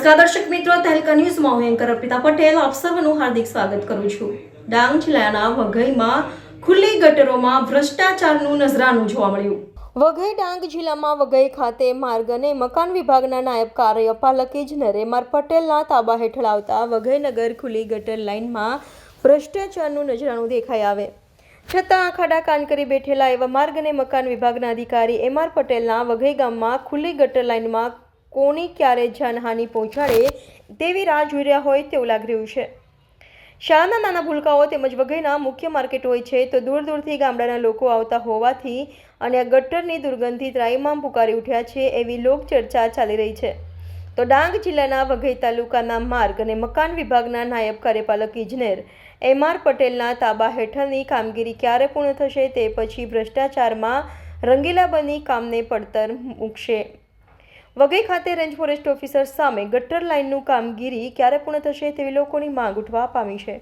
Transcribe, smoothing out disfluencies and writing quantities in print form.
નમસ્કાર દર્શક મિત્રો, તહેલકા ન્યૂઝમાં હું એન્કર અર્પિતા પટેલ આપ સર્વનું હાર્દિક સ્વાગત કરું છું। ડાંગ જિલ્લાના વઘઈમાં ખુલ્લી ગટરોમાં ભ્રષ્ટાચારનું નજરાણું જોવા મળ્યું। વઘઈ ડાંગ જિલ્લામાં વઘઈ ખાતે માર્ગ અને મકાન વિભાગના નાયબ કાર્યપાલક ઇજનેર એમ.આર. પટેલના તાબા હેઠળ આવતા વઘઈ નગર ખુલ્લી ગટર લાઇનમાં ભ્રષ્ટાચારનું નજરાણું દેખાઈ આવે છતાં આખાડા કાન કરી બેઠેલા એવા માર્ગ અને મકાન વિભાગના અધિકારી એમ.આર. પટેલના વઘઈ ગામમાં ખુલ્લી ગટર લાઇનમાં કોની ક્યારે જાનહાનિ પહોંચાડે તેવી રાહ જોઈ રહ્યા હોય તેવું લાગી રહ્યું છે। શાળાના નાના ભૂલકાઓ તેમજ વઘઈના મુખ્ય માર્કેટ હોય છે તો દૂર દૂરથી ગામડાના લોકો આવતા હોવાથી અને આ ગટરની દુર્ગંધથી ત્રાહિમામ પુકારી ઉઠ્યા છે એવી લોકચર્ચા ચાલી રહી છે। તો ડાંગ જિલ્લાના વઘઈ તાલુકાના માર્ગ અને મકાન વિભાગના નાયબ કાર્યપાલક ઇજનેર એમ.આર. પટેલના તાબા હેઠળની કામગીરી ક્યારે પૂર્ણ થશે તે પછી ભ્રષ્ટાચારમાં રંગીલા બની કામને પડતર મૂકશે। વઘઈ ખાતે રેન્જ ફોરેસ્ટ ઓફિસર સામે ગટર લાઇનનું કામગીરી ક્યારે પૂર્ણ થશે તેવી લોકોની માંગ ઉઠવા પામી છે।